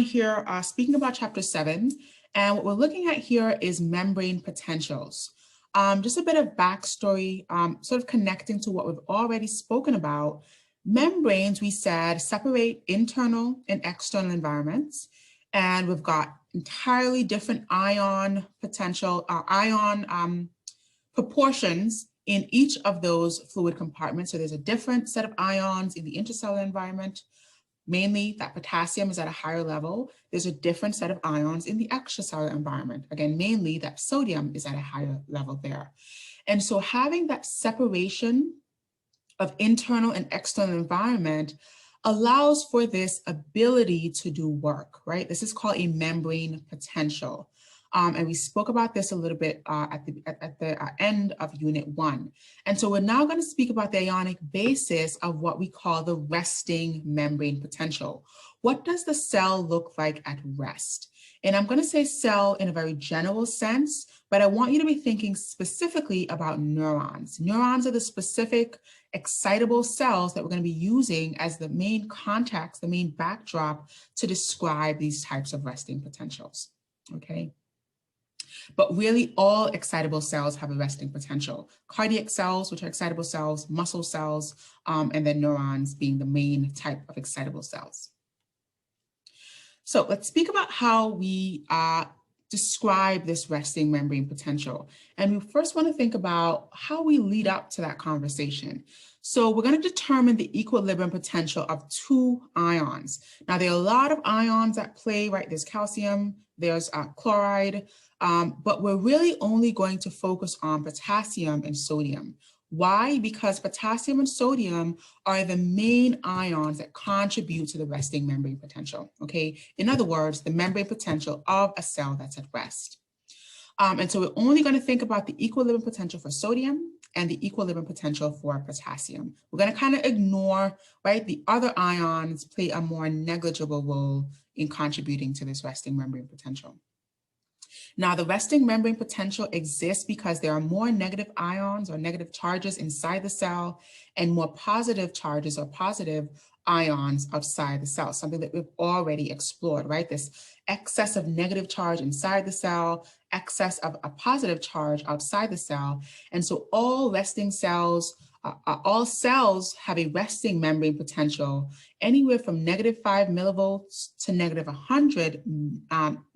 Here speaking about chapter 7, and what we're looking at here is membrane potentials. Just a bit of backstory, sort of connecting to what we've already spoken about. Membranes, we said, separate internal and external environments, and we've got entirely different ion potential, proportions in each of those fluid compartments. So there's a different set of ions in the intercellular environment. Mainly that potassium is at a higher level. There's a different set of ions in the extracellular environment. Again, mainly that sodium is at a higher level there. And so having that separation of internal and external environment allows for this ability to do work, right? This is called a membrane potential. And we spoke about this a little bit at the end of Unit 1. And so we're now going to speak about the ionic basis of what we call the resting membrane potential. What does the cell look like at rest? And I'm going to say cell in a very general sense, but I want you to be thinking specifically about neurons. Neurons are the specific excitable cells that we're going to be using as the main context, the main backdrop to describe these types of resting potentials, okay? But really all excitable cells have a resting potential. Cardiac cells, which are excitable cells, muscle cells, and then neurons being the main type of excitable cells. So let's speak about how we describe this resting membrane potential. And we first want to think about how we lead up to that conversation. So we're going to determine the equilibrium potential of two ions. Now, there are a lot of ions at play, right? There's calcium, there's chloride, but we're really only going to focus on potassium and sodium. Why? Because potassium and sodium are the main ions that contribute to the resting membrane potential, okay? In other words, the membrane potential of a cell that's at rest. And so we're only going to think about the equilibrium potential for sodium and the equilibrium potential for potassium. We're going to kind of ignore, right, the other ions play a more negligible role in contributing to this resting membrane potential. Now, the resting membrane potential exists because there are more negative ions or negative charges inside the cell and more positive charges or positive ions outside the cell, something that we've already explored, right? This excess of negative charge inside the cell, excess of a positive charge outside the cell. And so all resting cells, all cells have a resting membrane potential anywhere from -5 millivolts to -100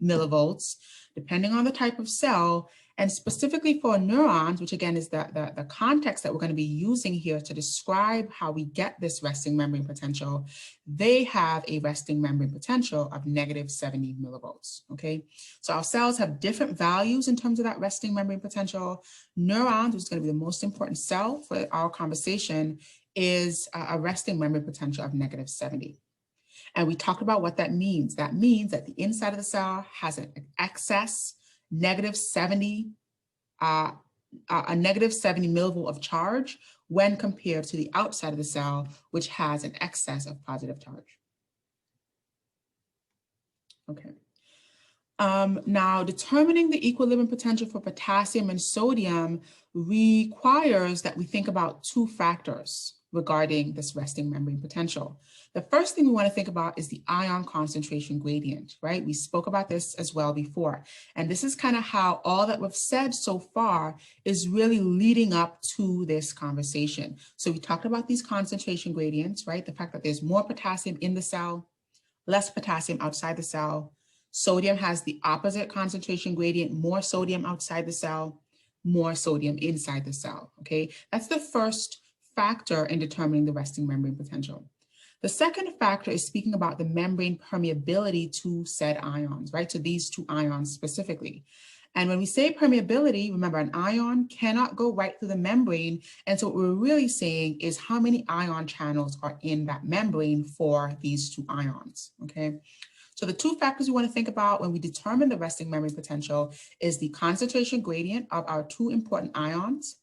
millivolts, depending on the type of cell. And specifically for neurons, which again is the context that we're going to be using here to describe how we get this resting membrane potential, they have a resting membrane potential of -70 millivolts, okay? So our cells have different values in terms of that resting membrane potential. Neurons, which is going to be the most important cell for our conversation, is a resting membrane potential of -70. And we talked about what that means. That means that the inside of the cell has an excess -70 millivolt of charge when compared to the outside of the cell, which has an excess of positive charge. Okay. Now, determining the equilibrium potential for potassium and sodium requires that we think about two factors regarding this resting membrane potential. The first thing we want to think about is the ion concentration gradient, right? We spoke about this as well before. And this is kind of how all that we've said so far is really leading up to this conversation. So we talked about these concentration gradients, right? The fact that there's more potassium in the cell, less potassium outside the cell. Sodium has the opposite concentration gradient, more sodium outside the cell, more sodium inside the cell, okay? That's the first factor in determining the resting membrane potential. The second factor is speaking about the membrane permeability to said ions, right? To these two ions specifically. And when we say permeability, remember an ion cannot go right through the membrane. And so what we're really saying is how many ion channels are in that membrane for these two ions, okay? So the two factors we want to think about when we determine the resting membrane potential is the concentration gradient of our two important ions,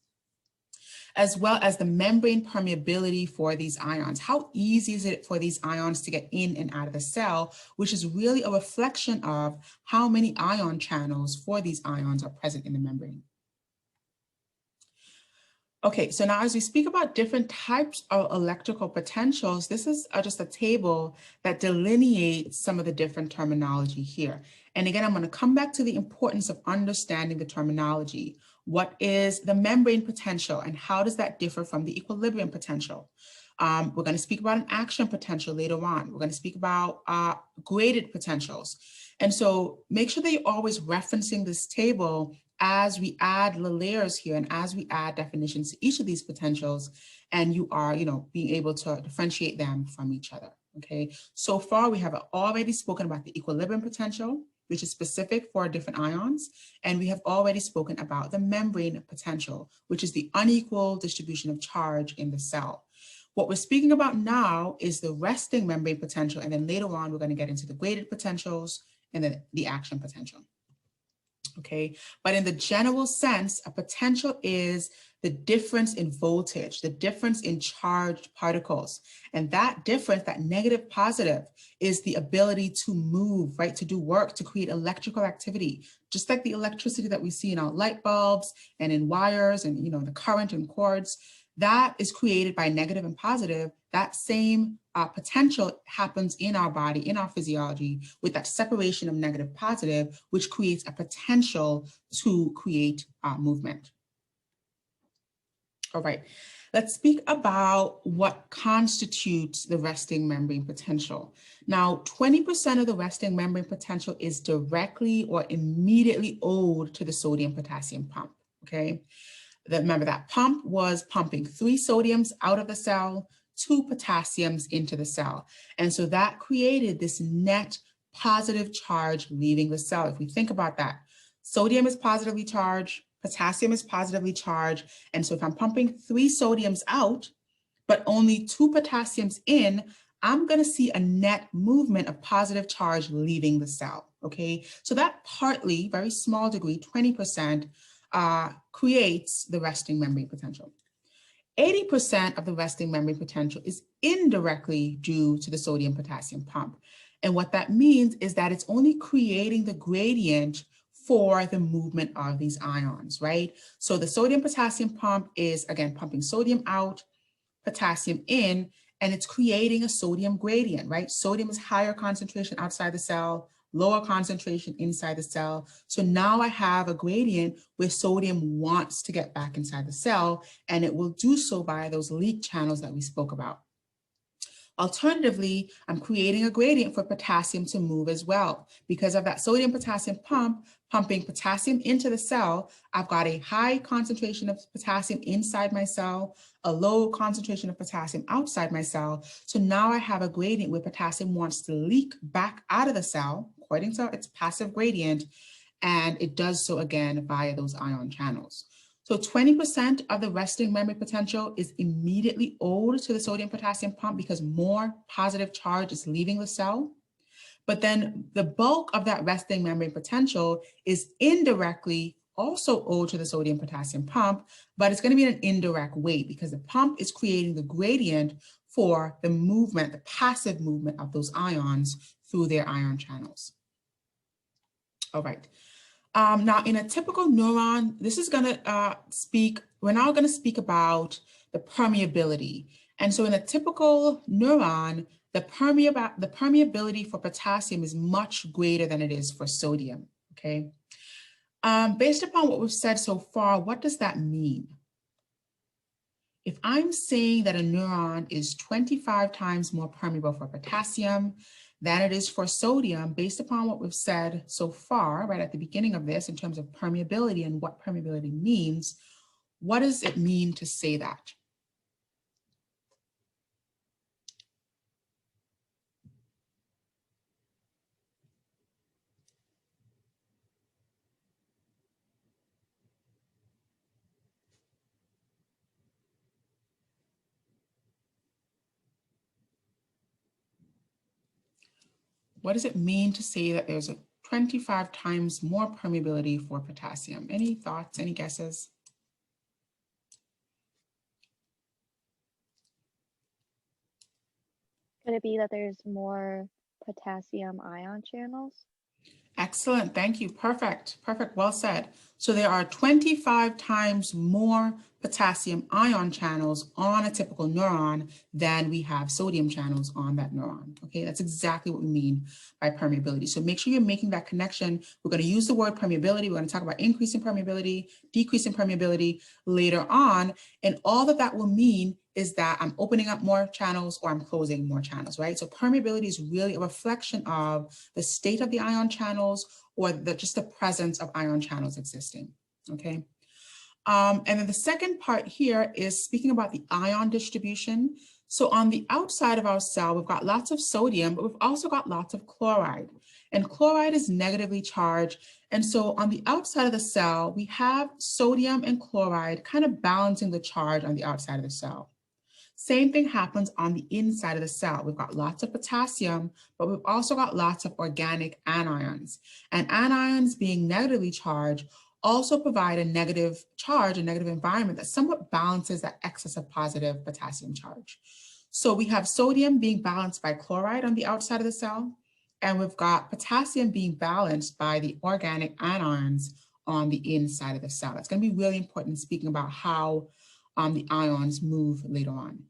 as well as the membrane permeability for these ions. How easy is it for these ions to get in and out of the cell, which is really a reflection of how many ion channels for these ions are present in the membrane. Okay, so now as we speak about different types of electrical potentials, this is just a table that delineates some of the different terminology here. And again, I'm going to come back to the importance of understanding the terminology. What is the membrane potential and how does that differ from the equilibrium potential? We're going to speak about an action potential later on. We're going to speak about graded potentials. And so make sure that you're always referencing this table as we add the layers here and as we add definitions to each of these potentials, and you are, being able to differentiate them from each other, okay? So far, we have already spoken about the equilibrium potential, which is specific for different ions, and we have already spoken about the membrane potential, which is the unequal distribution of charge in the cell. What we're speaking about now is the resting membrane potential, and then later on, we're going to get into the graded potentials and then the action potential. Okay, but in the general sense, a potential is the difference in voltage, the difference in charged particles. And that difference, that negative positive, is the ability to move, right? To do work, to create electrical activity, just like the electricity that we see in our light bulbs and in wires and, the current in cords. That is created by negative and positive. That same potential happens in our body, in our physiology, with that separation of negative positive, which creates a potential to create movement. All right, let's speak about what constitutes the resting membrane potential. Now, 20% of the resting membrane potential is directly or immediately owed to the sodium-potassium pump, okay? Remember that pump was pumping 3 sodiums out of the cell, 2 potassiums into the cell. And so that created this net positive charge leaving the cell. If we think about that, sodium is positively charged, potassium is positively charged. And so if I'm pumping 3 sodiums out, but only 2 potassiums in, I'm going to see a net movement of positive charge leaving the cell, okay? So that partly, very small degree, 20%, creates the resting membrane potential. 80% of the resting membrane potential is indirectly due to the sodium-potassium pump. And what that means is that it's only creating the gradient for the movement of these ions, right? So the sodium-potassium pump is, again, pumping sodium out, potassium in, and it's creating a sodium gradient, right? Sodium is higher concentration outside the cell, lower concentration inside the cell. So now I have a gradient where sodium wants to get back inside the cell, and it will do so by those leak channels that we spoke about. Alternatively, I'm creating a gradient for potassium to move as well. Because of that sodium-potassium pump, pumping potassium into the cell, I've got a high concentration of potassium inside my cell, a low concentration of potassium outside my cell. So now I have a gradient where potassium wants to leak back out of the cell, according to its passive gradient, and it does so again via those ion channels. So 20% of the resting membrane potential is immediately owed to the sodium-potassium pump because more positive charge is leaving the cell. But then the bulk of that resting membrane potential is indirectly also owed to the sodium-potassium pump, but it's going to be in an indirect way because the pump is creating the gradient for the movement, the passive movement of those ions through their ion channels. All right. Now, in a typical neuron, this is going to we're now going to speak about the permeability. And so in a typical neuron, the permeability for potassium is much greater than it is for sodium, okay? Based upon what we've said so far, what does that mean? If I'm saying that a neuron is 25 times more permeable for potassium than it is for sodium, based upon what we've said so far, right at the beginning of this, in terms of permeability and what permeability means, what does it mean to say that? What does it mean to say that there's a 25 times more permeability for potassium? Any thoughts, any guesses? Could it be that there's more potassium ion channels? Excellent. Thank you. Perfect. Perfect. Well said. So there are 25 times more potassium ion channels on a typical neuron than we have sodium channels on that neuron. Okay, that's exactly what we mean by permeability. So make sure you're making that connection. We're going to use the word permeability. We're going to talk about increasing permeability, decreasing permeability later on. And all that will mean is that I'm opening up more channels or I'm closing more channels, right? So permeability is really a reflection of the state of the ion channels or just the presence of ion channels existing, okay? And then the second part here is speaking about the ion distribution. So on the outside of our cell, we've got lots of sodium, but we've also got lots of chloride. And chloride is negatively charged. And so on the outside of the cell, we have sodium and chloride kind of balancing the charge on the outside of the cell. Same thing happens on the inside of the cell. We've got lots of potassium, but we've also got lots of organic anions. And anions, being negatively charged, also provide a negative charge, a negative environment that somewhat balances that excess of positive potassium charge. So we have sodium being balanced by chloride on the outside of the cell, and we've got potassium being balanced by the organic anions on the inside of the cell. It's going to be really important speaking about how the ions move later on.